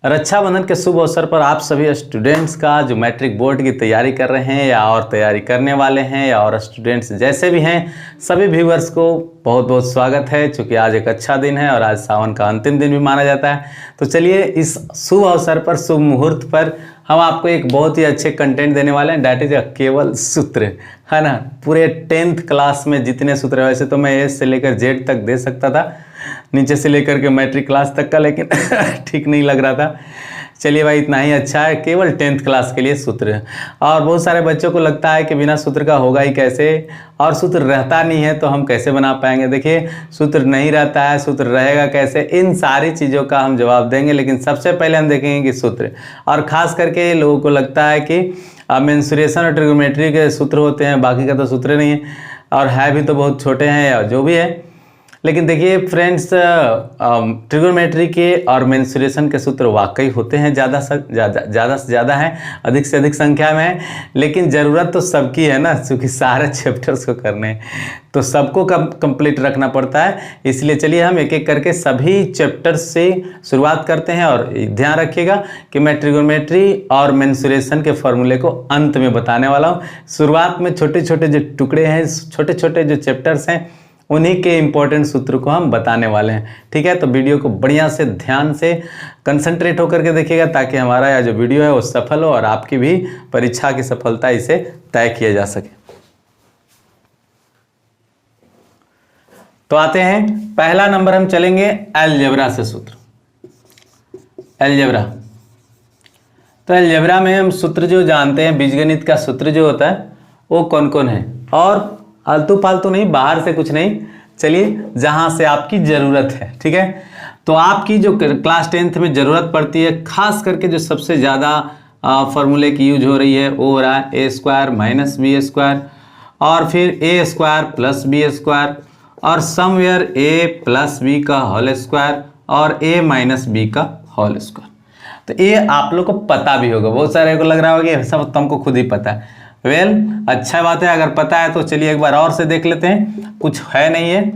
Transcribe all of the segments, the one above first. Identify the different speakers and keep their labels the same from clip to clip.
Speaker 1: रक्षाबंधन के शुभ अवसर पर आप सभी स्टूडेंट्स का जो मैट्रिक बोर्ड की तैयारी कर रहे हैं या और तैयारी करने वाले हैं या और स्टूडेंट्स जैसे भी हैं, सभी व्यूअर्स को बहुत बहुत स्वागत है। चूँकि आज एक अच्छा दिन है और आज सावन का अंतिम दिन भी माना जाता है, तो चलिए इस शुभ अवसर पर, शुभ मुहूर्त पर हम आपको एक बहुत ही अच्छे कंटेंट देने वाले हैं। डैट इज केवल सूत्र, है ना। पूरे 10th क्लास में जितने सूत्र है, वैसे तो मैं ए से लेकर जेड तक दे सकता था, नीचे से लेकर के मैट्रिक क्लास तक का, लेकिन ठीक नहीं लग रहा था। चलिए भाई, इतना ही अच्छा है, केवल 10th क्लास के लिए सूत्र। और बहुत सारे बच्चों को लगता है कि बिना सूत्र का होगा ही कैसे, और सूत्र रहता नहीं है तो हम कैसे बना पाएंगे। देखिए, सूत्र नहीं रहता है, सूत्र रहेगा कैसे, इन सारी चीज़ों का हम जवाब देंगे। लेकिन सबसे पहले हम देखेंगे कि सूत्र, और ख़ास करके लोगों को लगता है कि मेंसुरेशन और ट्रिगोनोमेट्री के सूत्र होते हैं, बाकी का तो सूत्र नहीं है, और है भी तो बहुत छोटे हैं या जो भी है। लेकिन देखिए फ्रेंड्स, ट्रिगोनोमेट्री के और मेंसुरेशन के सूत्र वाकई होते हैं, ज़्यादा से ज़्यादा हैं, अधिक से अधिक संख्या में है। लेकिन ज़रूरत तो सबकी है ना, क्योंकि सारे चैप्टर्स को करने हैं तो सबको कंप्लीट रखना पड़ता है। इसलिए चलिए हम एक एक करके सभी चैप्टर्स से शुरुआत करते हैं। और ध्यान रखिएगा कि मैं ट्रिगोनोमेट्री और मेंसुरेशन के फॉर्मूले को अंत में बताने वाला हूँ। शुरुआत में छोटे छोटे जो टुकड़े हैं, छोटे छोटे जो चैप्टर्स हैं, उन्हीं के इंपॉर्टेंट सूत्र को हम बताने वाले हैं। ठीक है, तो वीडियो को बढ़िया से ध्यान से कंसंट्रेट होकर के देखिएगा, ताकि हमारा यह जो वीडियो है वो सफल हो और आपकी भी परीक्षा की सफलता इसे तय किया जा सके। तो आते हैं, पहला नंबर हम चलेंगे अलजेब्रा से सूत्र। अलजेब्रा, तो अलजेब्रा में हम सूत्र जो जानते हैं, बीजगणित का सूत्र जो होता है वो कौन कौन है, और आलतू फालतू नहीं, बाहर से कुछ नहीं। चलिए, जहां से आपकी ज़रूरत है, ठीक है। तो आपकी जो क्लास 10th में ज़रूरत पड़ती है, खास करके जो सबसे ज़्यादा फॉर्मूले की यूज हो रही है वो हो रहा है a² - b², और फिर a² + b², और समवेयर a + b का होल स्क्वायर और a - b का होल स्क्वायर। तो ये आप लोग को पता भी होगा, बहुत सारे को लग रहा होगा कि सब तुमको खुद ही पता है। अच्छा बात है, अगर पता है तो चलिए एक बार और से देख लेते हैं। कुछ है नहीं है,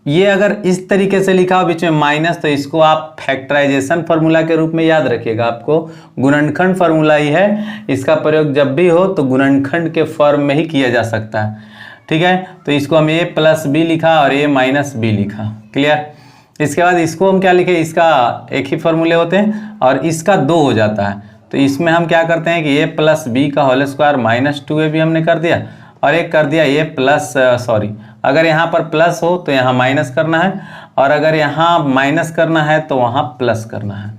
Speaker 1: ये अगर इस तरीके से लिखा हो बीच में माइनस, तो इसको आप फैक्टराइजेशन फार्मूला के रूप में याद रखिएगा। आपको गुणनखंड फार्मूला ही है, इसका प्रयोग जब भी हो तो गुणनखंड के फॉर्म में ही किया जा सकता है। ठीक है, तो इसको हम a + b लिखा और a - b लिखा, क्लियर। इसके बाद इसको हम क्या लिखे, इसका एक ही फॉर्मूले होते हैं और इसका 2 हो जाता है। तो इसमें हम क्या करते हैं कि a + b का होल स्क्वायर -2ab हमने कर दिया, और एक कर दिया अगर यहाँ पर प्लस हो तो यहाँ माइनस करना है, और अगर यहाँ माइनस करना है तो वहाँ प्लस करना है।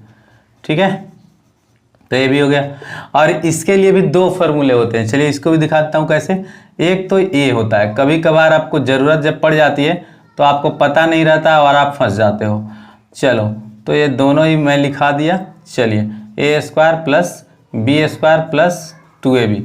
Speaker 1: ठीक है, तो ये भी हो गया। और इसके लिए भी 2 फार्मूले होते हैं, चलिए इसको भी दिखाता हूँ कैसे। एक तो ये होता है, कभी कभार आपको ज़रूरत जब पड़ जाती है तो आपको पता नहीं रहता और आप फंस जाते हो। चलो, तो ये दोनों ही मैं लिखा दिया। चलिए, a² + b² + 2ab।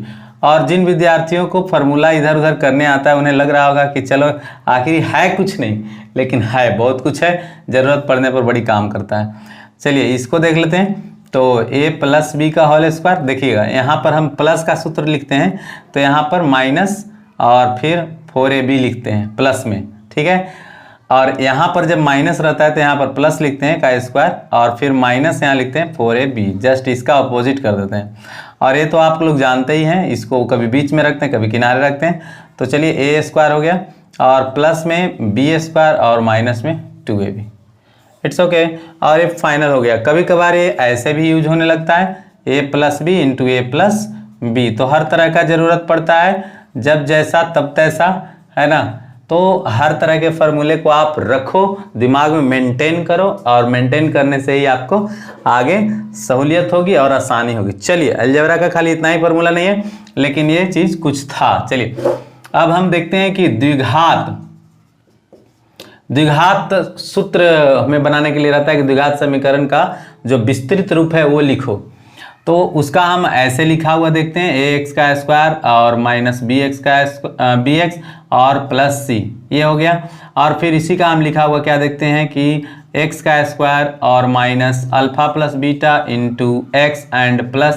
Speaker 1: और जिन विद्यार्थियों को फार्मूला इधर उधर करने आता है, उन्हें लग रहा होगा कि चलो आखिर है कुछ नहीं, लेकिन है बहुत कुछ है, ज़रूरत पड़ने पर बड़ी काम करता है। चलिए इसको देख लेते हैं। तो a + b का होल स्क्वायर, देखिएगा यहाँ पर हम प्लस का सूत्र लिखते हैं, तो यहाँ पर माइनस और फिर 4ab लिखते हैं प्लस में। ठीक है, और यहाँ पर जब माइनस रहता है तो यहाँ पर प्लस लिखते हैं का स्क्वायर, और फिर माइनस यहाँ लिखते हैं 4ab, जस्ट इसका अपोजिट कर देते हैं। और ये तो आप लोग जानते ही हैं, इसको कभी बीच में रखते हैं, कभी किनारे रखते हैं। तो चलिए a² हो गया, और प्लस में b² और माइनस में 2ab, इट्स ओके। और ये फाइनल हो गया। कभी कभार ये ऐसे भी यूज होने लगता है, a + b × a + b। तो हर तरह का ज़रूरत पड़ता है, जब जैसा तब तैसा, है ना। तो हर तरह के फार्मूले को आप रखो, दिमाग में मेंटेन करो, और मेंटेन करने से ही आपको आगे सहूलियत होगी और आसानी होगी। चलिए, अलजेब्रा का खाली इतना ही फार्मूला नहीं है, लेकिन ये चीज़ कुछ था। चलिए अब हम देखते हैं कि द्विघात सूत्र हमें बनाने के लिए रहता है कि द्विघात समीकरण का जो विस्तृत रूप है वो लिखो। तो उसका हम ऐसे लिखा हुआ देखते हैं, ax² और -bx और +c, ये हो गया। और फिर इसी का हम लिखा हुआ क्या देखते हैं कि x² और -α + β × x एंड +α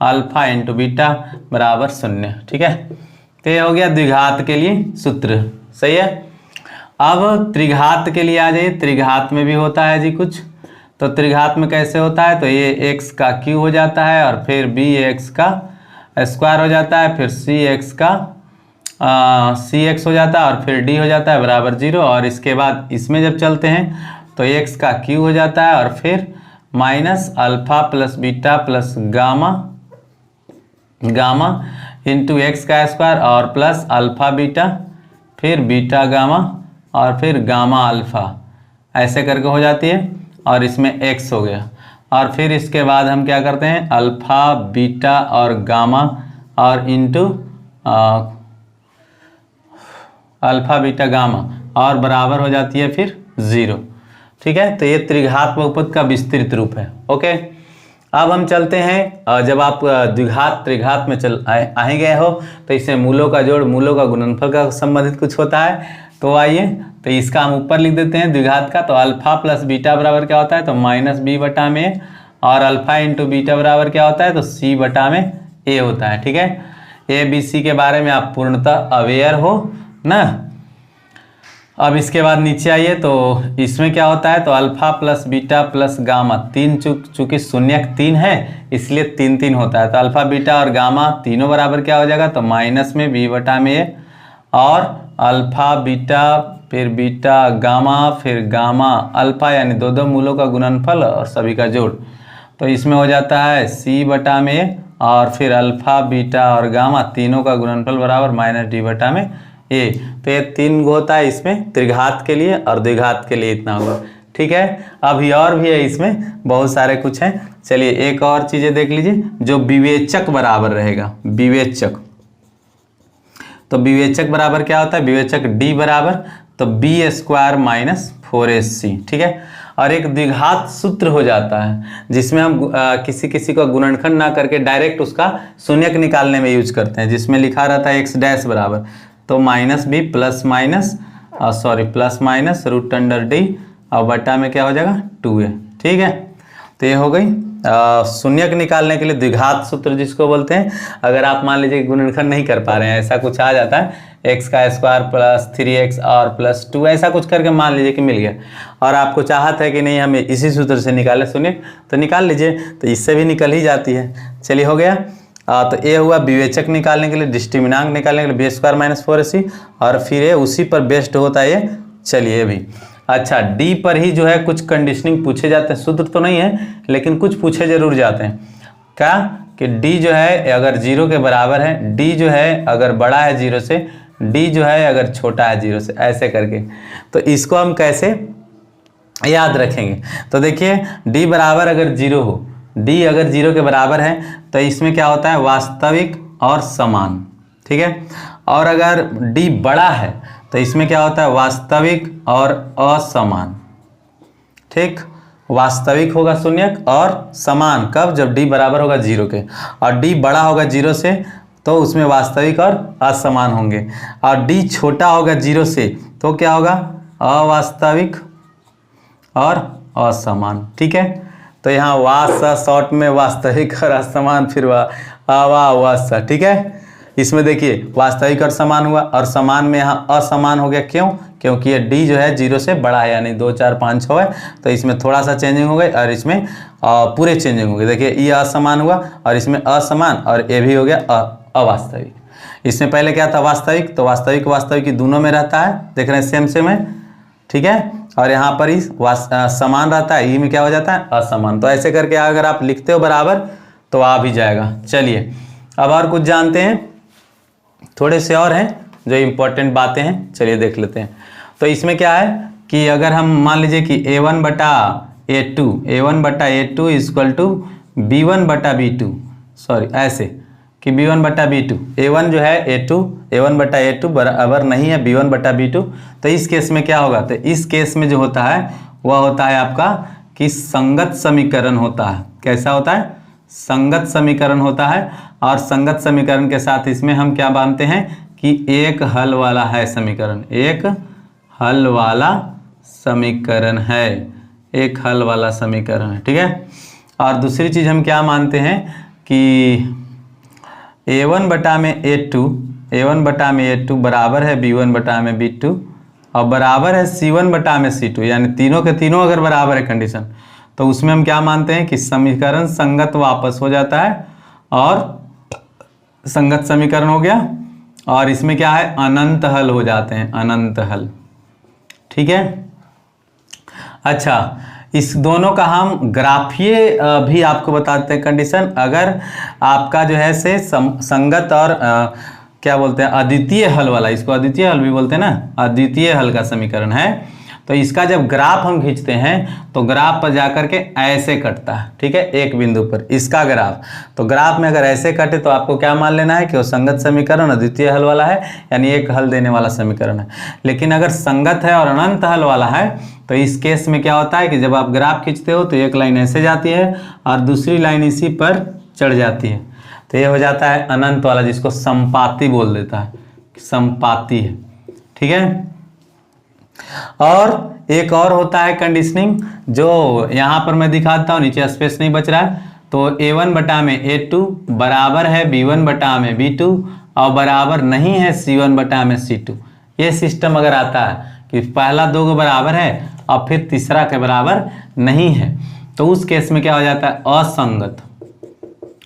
Speaker 1: × β बराबर 0। ठीक है, तो ये हो गया द्विघात के लिए सूत्र, सही है। अब त्रिघात के लिए आ जाइए। त्रिघात में भी होता है जी कुछ, तो त्रिघात में कैसे होता है, तो ये x का q हो जाता है और फिर bx का स्क्वायर हो जाता है, फिर cx का cx हो जाता है और फिर d हो जाता है बराबर 0। और इसके बाद इसमें जब चलते हैं तो x का q हो जाता है और फिर minus alpha plus beta plus gamma into x का स्क्वायर और प्लस अल्फा बीटा फिर बीटा गामा और फिर गामा अल्फा, ऐसे करके हो जाती है। और इसमें x हो गया और फिर इसके बाद हम क्या करते हैं, अल्फा बीटा और गामा और इंटू अल्फा बीटा गामा और बराबर हो जाती है फिर 0। ठीक है, तो ये त्रिघात बहुपद का विस्तृत रूप है। ओके, अब हम चलते हैं, जब आप द्विघात त्रिघात में आए गए हो तो इससे मूलों का जोड़ मूलों का गुणनफल का संबंधित कुछ होता है। तो आइए, तो इसका हम ऊपर लिख देते हैं द्विघात का। तो अल्फा प्लस बीटा बराबर क्या होता है, तो माइनस बी बटा में, और अल्फा इंटू बीटा बराबर क्या होता है, तो सी बटा में ए होता है। ठीक है, ए बी सी के बारे में आप पूर्णतः अवेयर हो ना। अब इसके बाद नीचे आइए, तो इसमें क्या होता है, तो alpha plus beta plus gamma, तीन चूंकि शून्यक 3 है इसलिए 3 3 होता है। तो अल्फा बीटा और गामा तीनों बराबर क्या हो जाएगा, तो माइनस में बी बटा में ए और अल्फा बीटा फिर बीटा गामा फिर गामा अल्फा, यानी दो मूलों का गुणनफल और सभी का जोड़। तो इसमें हो जाता है सी बटा में ए और फिर अल्फा बीटा और गामा तीनों का गुणनफल बराबर माइनस डी बटा में ए। तो ये 3 होता है इसमें त्रिघात के लिए, और द्विघात के लिए इतना होगा। ठीक है, अभी और भी है इसमें बहुत सारे कुछ हैं। चलिए एक और चीजें देख लीजिए जो विवेचक बराबर रहेगा। विवेचक, तो विवेचक बराबर क्या होता है, विवेचक d बराबर तो बी स्क्वायर माइनस 4ac। ठीक है, और एक द्विघात सूत्र हो जाता है जिसमें हम किसी को गुणनखंड ना करके डायरेक्ट उसका शून्यक निकालने में यूज करते हैं, जिसमें लिखा रहता है x डैश बराबर तो minus B plus minus root under D और बटा में क्या हो जाएगा 2a। ठीक है, तो ये हो गई शून्यक निकालने के लिए द्विघात सूत्र जिसको बोलते हैं। अगर आप मान लीजिए गुणनखंड नहीं कर पा रहे हैं, ऐसा कुछ आ जाता है x का स्क्वायर प्लस 3x और प्लस 2, ऐसा कुछ करके मान लीजिए कि मिल गया और आपको चाहत है कि नहीं हमें इसी सूत्र से निकाले शून्यक, तो निकाल लीजिए, तो इससे भी निकल ही जाती है। चलिए हो गया। तो ये हुआ विवेचक निकालने के लिए, डिस्क्रिमिनांक निकालने के लिए बी स्क्वायर माइनस 4ac, और फिर ये उसी पर बेस्ड होता है ये। चलिए भी अच्छा, डी पर ही जो है कुछ कंडीशनिंग पूछे जाते हैं, सूत्र तो नहीं है लेकिन कुछ पूछे जरूर जाते हैं। क्या कि डी जो है अगर 0 के बराबर है, डी जो है अगर बड़ा है 0 से, डी जो है अगर छोटा है 0 से, ऐसे करके। तो इसको हम कैसे याद रखेंगे, तो देखिए डी बराबर अगर 0 हो, डी अगर 0 के बराबर है तो इसमें क्या होता है, वास्तविक और समान। ठीक है, और अगर डी बड़ा है तो इसमें क्या होता है, वास्तविक और असमान। ठीक, वास्तविक होगा शून्यक और समान कब, जब डी बराबर होगा 0 के, और डी बड़ा होगा 0 से तो उसमें वास्तविक और असमान होंगे, और डी छोटा होगा 0 से तो क्या होगा, अवास्तविक और असमान। ठीक है, तो यहाँ वास शॉर्ट में वास्तविक और असमान, फिर वास। ठीक है, इसमें देखिए वास्तविक और समान हुआ, और समान में यहाँ असमान हो गया। क्यों, क्योंकि ये डी जो है 0 से बड़ा है, यानी 2 4 5 6 है, तो इसमें थोड़ा सा चेंजिंग हो गई और इसमें पूरे चेंजिंग हो गए। देखिए ये असमान हुआ और इसमें असमान, और ये भी हो गया अवास्तविक। इसमें पहले क्या था, वास्तविक, तो वास्तविक वास्तविक की दोनों में रहता है, देख रहे हैं सेम है। ठीक है, और यहाँ पर ही समान रहता है, ई में क्या हो जाता है, असमान। तो ऐसे करके अगर आप लिखते हो बराबर तो आ भी जाएगा। चलिए अब और कुछ जानते हैं, थोड़े से और हैं जो इम्पोर्टेंट बातें हैं, चलिए देख लेते हैं। तो इसमें क्या है कि अगर हम मान लीजिए कि a1 बटा a2 इक्वल टू b1 बटा b2, सॉरी ऐसे कि b1 बटा b2, a1 जो है a1 बटा a2 बराबर नहीं है b1 बटा b2। तो इस केस में क्या होगा, तो इस केस में जो होता है वह होता है आपका कि संगत समीकरण होता है। कैसा होता है, संगत समीकरण होता है, और संगत समीकरण के साथ इसमें हम क्या मानते हैं कि एक हल वाला है समीकरण, एक हल वाला समीकरण है, एक हल वाला समीकरण है। ठीक है, और दूसरी चीज हम क्या मानते हैं कि a1 बटा में a2 बराबर है b1 बटा में b2 और बराबर है c1 बटा में c2, यानी तीनों के तीनों अगर बराबर है कंडीशन, तो उसमें हम क्या मानते हैं कि समीकरण संगत वापस हो जाता है और संगत समीकरण हो गया, और इसमें क्या है, अनंत हल हो जाते हैं, अनंत हल। ठीक है। अच्छा, इस दोनों का हम ग्राफीय भी आपको बताते हैं कंडीशन। अगर आपका जो है से संगत और क्या बोलते हैं अद्वितीय हल वाला, इसको अद्वितीय हल भी बोलते हैं ना, अद्वितीय हल का समीकरण है, तो इसका जब ग्राफ हम खींचते हैं तो ग्राफ पर जाकर के ऐसे कटता है। ठीक है, एक बिंदु पर इसका ग्राफ, तो ग्राफ में अगर ऐसे कटे तो आपको क्या मान लेना है कि वो संगत समीकरण अद्वितीय हल वाला है, यानी एक हल देने वाला समीकरण है। लेकिन अगर संगत है और अनंत हल वाला है तो इस केस में क्या होता है कि जब आप ग्राफ खींचते हो तो एक लाइन ऐसे जाती है और दूसरी लाइन इसी पर चढ़ जाती है, तो ये हो जाता है अनंत वाला, जिसको संपाती बोल देता है, संपाती है। ठीक है। और एक और होता है कंडीशनिंग, जो यहाँ पर मैं दिखाता हूँ, नीचे स्पेस नहीं बच रहा है, तो a1 बटा में a2 बराबर है b1 बटा में b2 और बराबर नहीं है c1 बटा में c2। ये सिस्टम अगर आता है कि पहला दो को बराबर है और फिर तीसरा के बराबर नहीं है, तो उस केस में क्या हो जाता है, असंगत,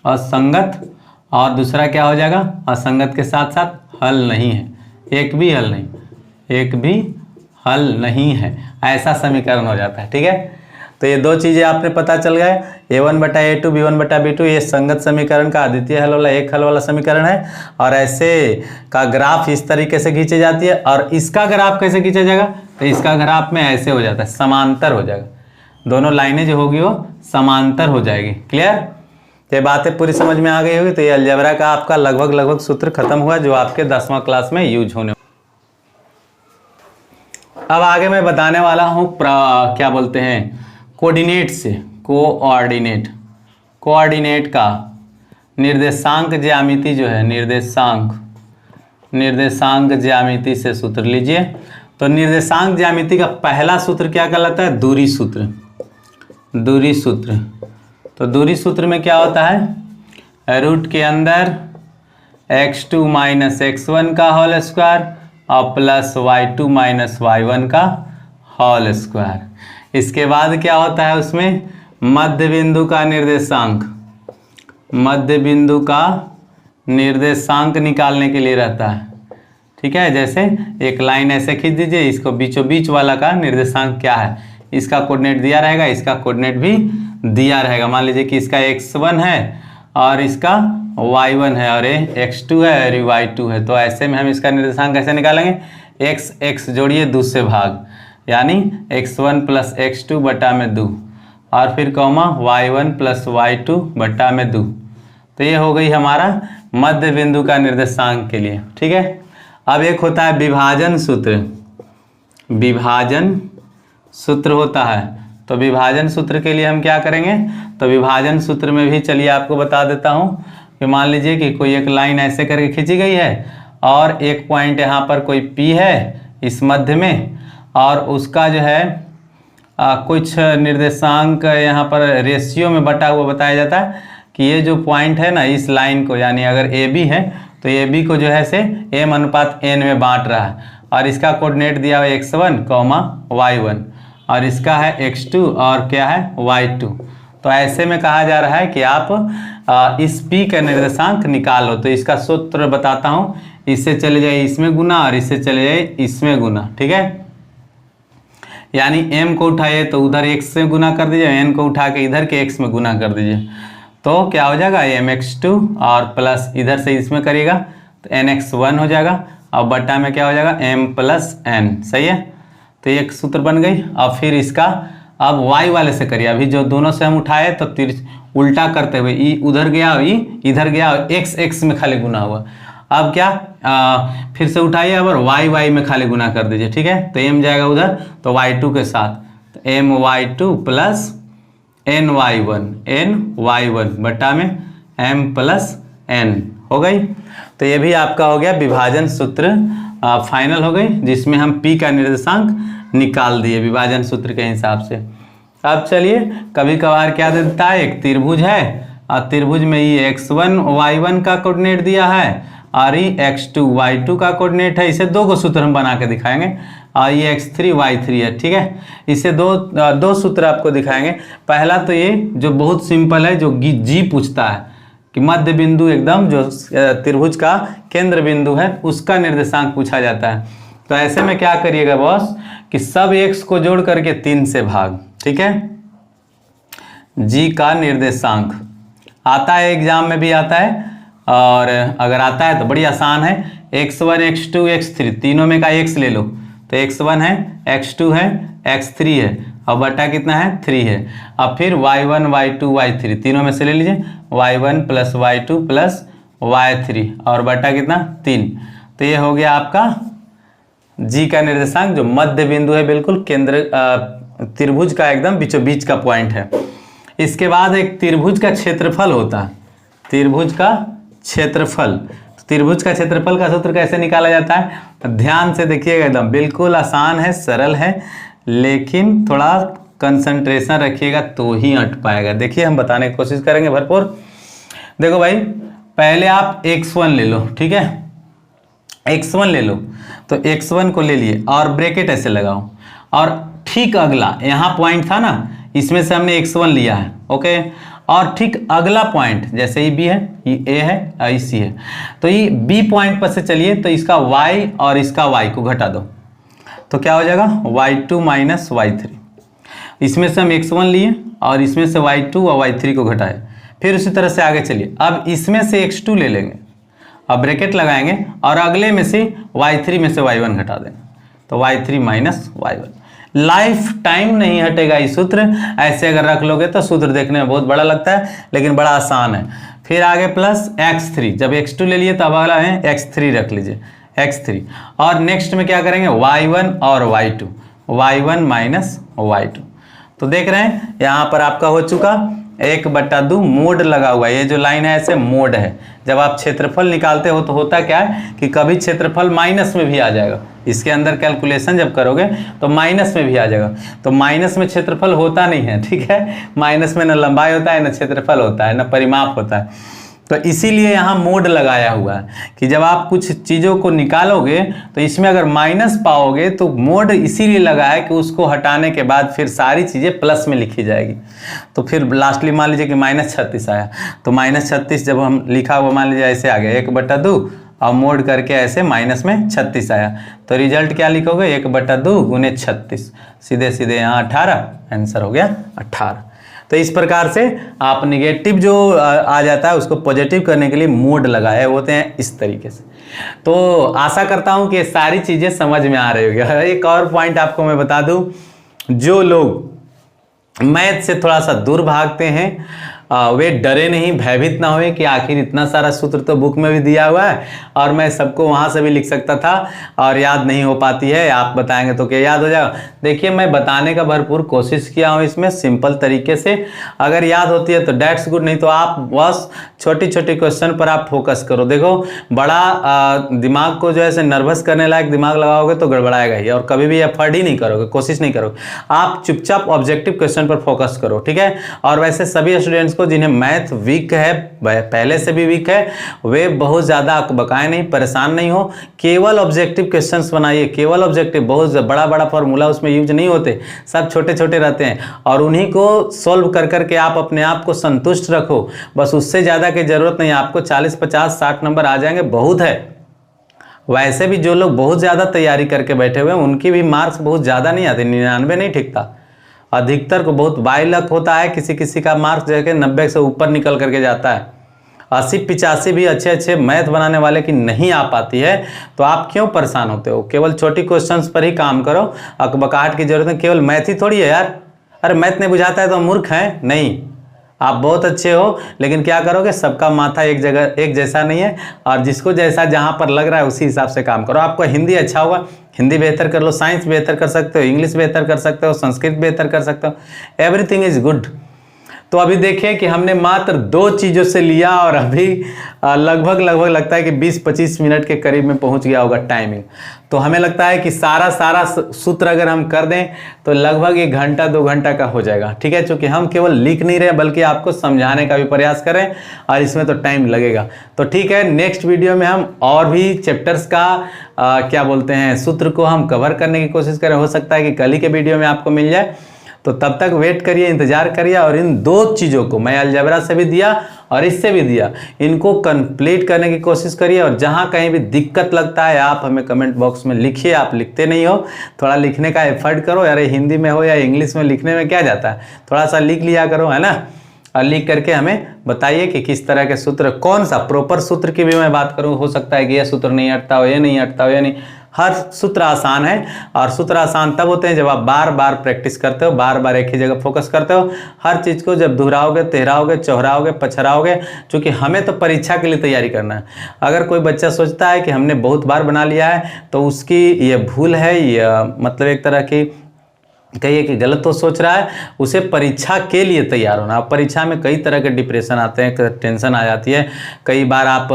Speaker 1: असंगत, और दूसरा क्या हो जाएगा, असंगत के साथ साथ हल नहीं है, एक भी हल नहीं, एक भी हल नहीं है, ऐसा समीकरण हो जाता है। ठीक है। तो ये दो चीजें आपने पता चल गए, a1 बटा a2 b1 बटा b2, ये संगत समीकरण का अद्वितीय हल वाला एक हल वाला समीकरण है, और ऐसे का ग्राफ इस तरीके से खींची जाती है। और इसका ग्राफ कैसे खींचा जाएगा, तो इसका ग्राफ में ऐसे हो जाता है, समांतर हो जाएगा, दोनों लाइनें जो होगी वो समांतर हो जाएगी। क्लियर, ये बातें पूरी समझ में आ गई होगी। तो ये अलजेब्रा का आपका लगभग सूत्र खत्म हुआ जो आपके 10वां क्लास में यूज होने। अब आगे मैं बताने वाला हूँ क्या बोलते हैं, कोऑर्डिनेट से, कोऑर्डिनेट, कोऑर्डिनेट का निर्देशांक ज्यामिति जो है, निर्देशांक ज्यामिति से सूत्र लीजिए। तो निर्देशांक ज्यामिति का पहला सूत्र क्या कहलाता है, दूरी सूत्र, दूरी सूत्र। तो दूरी सूत्र में क्या होता है, रूट के अंदर x2 माइनस x1 का होल स्क्वायर और प्लस y2 माइनस y1 का होल स्क्वायर। इसके बाद क्या होता है, उसमें मध्य बिंदु का निर्देशांक, मध्य बिंदु का निर्देशांक निकालने के लिए रहता है। ठीक है, जैसे एक लाइन ऐसे खींच दीजिए, इसको बीचों बीच वाला का निर्देशांक क्या है, इसका कोऑर्डिनेट दिया रहेगा, इसका कोऑर्डिनेट भी दिया रहेगा। मान लीजिए कि इसका x1 है और इसका y1 है और ये x2 है और ये y2 है, तो ऐसे में हम इसका निर्देशांक कैसे निकालेंगे, x जोड़िए 2 से भाग, यानी x1 प्लस x2 बटा में 2 और फिर कॉमा y1 प्लस y2 बटा में 2। तो ये हो गई हमारा मध्य बिंदु का निर्देशांक के लिए। ठीक है। अब एक होता है विभाजन सूत्र, विभाजन सूत्र होता है। तो विभाजन सूत्र के लिए हम क्या करेंगे, तो विभाजन सूत्र में भी चलिए आपको बता देता हूँ कि मान लीजिए कि कोई एक लाइन ऐसे करके खींची गई है और एक पॉइंट यहाँ पर कोई P है इस मध्य में, और उसका जो है कुछ निर्देशांक यहाँ पर रेशियो में बटा हुआ बताया जाता है कि ये जो पॉइंट है ना, इस लाइन को, यानी अगर AB है तो AB को जो है से m अनुपात n में बांट रहा है, और इसका कोऑर्डिनेट दिया हुआ x1, y1, और इसका है x2 और क्या है y2। तो ऐसे में कहा जा रहा है कि आप इस P का निर्देशांक निकालो। तो इसका सूत्र बताता हूँ, इससे चले जाए इसमें गुना और इससे चले जाए इसमें गुना। ठीक है, यानी m को उठाइए तो उधर x से गुना कर दीजिए, n को उठा के इधर के x में गुना कर दीजिए, तो क्या हो जाएगा mx2 और प्लस इधर से इसमें करिएगा तो nx1 हो जाएगा, और बट्टा में क्या हो जाएगा m प्लस n। सही है, तो एक सूत्र बन गई। अब फिर इसका अब y वाले से करिए, अभी जो दोनों से हम उठाए तो उल्टा करते हुए ई उधर गया, ई इधर गया, x में खाली गुना हुआ। अब क्या फिर से उठाइए, अब y में खाली गुना कर दीजिए। ठीक है, तो m जाएगा उधर तो y2 के साथ, तो my2 प्लस ny1 बट्टा में m प्लस n हो गई। तो ये भी आपका हो गया विभाजन सूत्र फाइनल हो गई, जिसमें हम P का निर्देशांक निकाल दिए विभाजन सूत्र के हिसाब से। अब चलिए, कभी कभार क्या देता है, एक त्रिभुज है और त्रिभुज में ये x1 y1 का कोऑर्डिनेट दिया है और ये x2 y2 का कोऑर्डिनेट है। इसे दो को सूत्र हम बना के दिखाएंगे और ये x3 y3 है, ठीक है। इसे दो सूत्र आपको दिखाएंगे। पहला तो ये जो बहुत सिंपल है, जो जी पूछता है कि मध्य बिंदु एकदम जो त्रिभुज का केंद्र बिंदु है उसका निर्देशांक पूछा जाता है। तो ऐसे में क्या करिएगा बॉस कि सब x को जोड़ करके 3 से भाग, ठीक है। जी का निर्देशांक आता है, एग्जाम में भी आता है, और अगर आता है तो बड़ी आसान है। x1 x2 x3 तीनों में का x ले लो, तो x1 है, x2 है, x3 है, और बटा कितना है 3 है। अब फिर y1 y2 y3 तीनों में से ले लीजिए, y1 plus y2 plus y3 और बटा कितना 3। तो ये हो गया आपका जी का निर्देशांक जो मध्य बिंदु है, बिल्कुल केंद्र त्रिभुज का एकदम बीचों बीच का पॉइंट है। इसके बाद एक त्रिभुज का क्षेत्रफल होता है, त्रिभुज का क्षेत्रफल। त्रिभुज का क्षेत्रफल का सूत्र कैसे निकाला जाता है, तो ध्यान से देखिएगा, एकदम बिल्कुल आसान है, सरल है, लेकिन थोड़ा कंसंट्रेशन रखिएगा तो ही अट पाएगा। देखिए हम बताने की कोशिश करेंगे भरपूर। देखो भाई, पहले आप x1 ले लो, ठीक है, x1 ले लो, तो x1 को ले लिए और ब्रैकेट ऐसे लगाओ, और ठीक अगला यहाँ पॉइंट था ना, इसमें से हमने x1 लिया है, ओके, और ठीक अगला पॉइंट जैसे ये b है, ये a है और ये c है, तो ये b पॉइंट पर से चलिए, तो इसका y और इसका y को घटा दो, तो क्या हो जाएगा y2 माइनस y3। इसमें से हम x1 लिए और इसमें से y2 और y3 को घटाए। फिर उसी तरह से आगे चलिए, अब इसमें से x2 ले लेंगे, अब ब्रैकेट लगाएंगे और अगले में से y3 में से y1 घटा देंगे, तो y3 minus y1। Life time नहीं हटेगा ये सूत्र, ऐसे अगर रख लोगे तो सूत्र देखने में बहुत बड़ा लगता है लेकिन बड़ा आसान है। फिर आगे प्लस x3, जब x2 ले लिए तो अब अगला है x3 रख लीजिए, x3, और नेक्स्ट में क्या करेंगे y1 और y2, y1 माइनस y2। तो देख रहे हैं यहाँ पर आपका हो चुका 1/2 मोड लगा हुआ है, ये जो लाइन है ऐसे मोड है। जब आप क्षेत्रफल निकालते हो तो होता क्या है कि कभी क्षेत्रफल माइनस में भी आ जाएगा, इसके अंदर कैलकुलेशन जब करोगे तो माइनस में भी आ जाएगा। तो माइनस में क्षेत्रफल होता नहीं है, ठीक है, माइनस में न लंबाई होता है, न क्षेत्रफल होता है, न परिमाप होता है। तो इसीलिए यहाँ मोड लगाया हुआ है कि जब आप कुछ चीज़ों को निकालोगे तो इसमें अगर माइनस पाओगे तो मोड इसीलिए लगा है कि उसको हटाने के बाद फिर सारी चीज़ें प्लस में लिखी जाएगी। तो फिर लास्टली मान लीजिए कि -36 आया, तो -36 जब हम लिखा हुआ मान लीजिए ऐसे आ गया 1/2 और मोड करके ऐसे माइनस में 36 आया, तो रिजल्ट क्या लिखोगे 1/2 गुने 36, सीधे सीधे यहाँ 18, आंसर हो गया 18। तो इस प्रकार से आप निगेटिव जो आ जाता है उसको पॉजिटिव करने के लिए मोड लगाए होते हैं इस तरीके से। तो आशा करता हूं कि सारी चीज़ें समझ में आ रही होगी। एक और पॉइंट आपको मैं बता दूं, जो लोग मैथ से थोड़ा सा दूर भागते हैं वे डरे नहीं, भयभीत ना हुए कि आखिर इतना सारा सूत्र तो बुक में भी दिया हुआ है और मैं सबको वहाँ से भी लिख सकता था और याद नहीं हो पाती है, आप बताएंगे तो क्या याद हो जाएगा। देखिए मैं बताने का भरपूर कोशिश किया हूँ इसमें सिंपल तरीके से, अगर याद होती है तो डेट्स गुड, नहीं तो आप बस छोटी छोटी क्वेश्चन पर आप फोकस करो। देखो बड़ा दिमाग को जो है नर्वस करने लायक दिमाग लगाओगे तो गड़बड़ाएगा ही, और कभी भी एफर्ट ही नहीं करोगे, कोशिश नहीं करोगे। आप चुपचाप ऑब्जेक्टिव क्वेश्चन पर फोकस करो, ठीक है। और वैसे सभी स्टूडेंट्स को जिन्हें मैथ वीक है, पहले से भी वीक है, वे बहुत ज़्यादा अकबकाए नहीं, परेशान नहीं हो, केवल ऑब्जेक्टिव क्वेश्चंस बनाइए, केवल ऑब्जेक्टिव, बहुत बड़ा बड़ा फॉर्मूला उसमें यूज नहीं होते, सब छोटे छोटे रहते हैं और उन्हीं को सॉल्व कर करके आप अपने आप को संतुष्ट रखो, बस उससे ज़्यादा की जरूरत नहीं। आपको 40 50 60 नंबर आ जाएंगे, बहुत है। वैसे भी जो लोग बहुत ज़्यादा तैयारी करके बैठे हुए हैं उनकी भी मार्क्स बहुत ज़्यादा नहीं आते, 99 नहीं ठीकता, अधिकतर को बहुत बाई लक होता है, किसी किसी का मार्क्स जो है 90 से ऊपर निकल करके जाता है। 80 85 भी अच्छे अच्छे मैथ बनाने वाले की नहीं आ पाती है, तो आप क्यों परेशान होते हो। केवल छोटी क्वेश्चंस पर ही काम करो, अकबकाहट की जरूरत नहीं, केवल मैथ ही थोड़ी है यार, अरे मैथ नहीं बुझाता है तो मूर्ख हैं, नहीं, आप बहुत अच्छे हो, लेकिन क्या करोगे, सबका माथा एक जगह एक जैसा नहीं है और जिसको जैसा जहाँ पर लग रहा है उसी हिसाब से काम करो। आपको हिंदी अच्छा होगा, हिंदी बेहतर कर लो, साइंस बेहतर कर सकते हो, इंग्लिश बेहतर कर सकते हो, संस्कृत बेहतर कर सकते हो, एवरीथिंग इज गुड। तो अभी देखिए कि हमने मात्र 2 चीज़ों से लिया और अभी लगभग लगता है कि 20-25 मिनट के करीब में पहुंच गया होगा टाइमिंग। तो हमें लगता है कि सारा सूत्र अगर हम कर दें तो लगभग 1 घंटा 2 घंटा का हो जाएगा। ठीक है, चूंकि हम केवल लिख नहीं रहे बल्कि आपको समझाने का भी प्रयास करें और इसमें तो टाइम लगेगा। तो ठीक है, नेक्स्ट वीडियो में हम और भी चैप्टर्स का क्या बोलते हैं सूत्र को हम कवर करने की कोशिश करें। हो सकता है कि कल ही के वीडियो में आपको मिल जाए। तो तब तक वेट करिए, इंतजार करिए और इन 2 चीज़ों को मैं अलजेब्रा से भी दिया और इससे भी दिया, इनको कंप्लीट करने की कोशिश करिए। और जहाँ कहीं भी दिक्कत लगता है आप हमें कमेंट बॉक्स में लिखिए। आप लिखते नहीं हो, थोड़ा लिखने का एफर्ट करो। अरे हिंदी में हो या इंग्लिश में, लिखने में क्या जाता है, थोड़ा सा लिख लिया करो, है ना। और लिख करके हमें बताइए कि किस तरह के सूत्र, कौन सा प्रॉपर सूत्र की भी मैं बात करूँ। हो सकता है कि यह सूत्र नहीं हटता हो, ये नहीं हटता हो, या नहीं। हर सूत्र आसान है और सूत्र आसान तब होते हैं जब आप बार बार प्रैक्टिस करते हो, बार बार एक ही जगह फोकस करते हो। हर चीज़ को जब दोहराओगे, तेहराओगे, चौहराओगे, पछराओगे, क्योंकि हमें तो परीक्षा के लिए तैयारी करना है। अगर कोई बच्चा सोचता है कि हमने बहुत बार बना लिया है तो उसकी ये भूल है, ये मतलब एक तरह की कहिए कि गलत तो सोच रहा है। उसे परीक्षा के लिए तैयार होना। अब परीक्षा में कई तरह के डिप्रेशन आते हैं, टेंशन आ जाती है, कई बार आप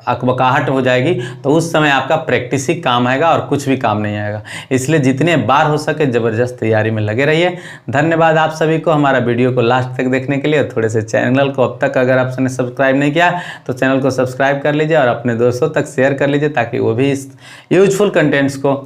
Speaker 1: अकबकाहट हो जाएगी, तो उस समय आपका प्रैक्टिस ही काम आएगा और कुछ भी काम नहीं आएगा। इसलिए जितने बार हो सके ज़बरदस्त तैयारी में लगे रहिए। धन्यवाद आप सभी को हमारा वीडियो को लास्ट तक देखने के लिए। थोड़े से चैनल को अब तक अगर आपने सब्सक्राइब नहीं किया तो चैनल को सब्सक्राइब कर लीजिए और अपने दोस्तों तक शेयर कर लीजिए ताकि वो भी इस यूजफुल कंटेंट्स को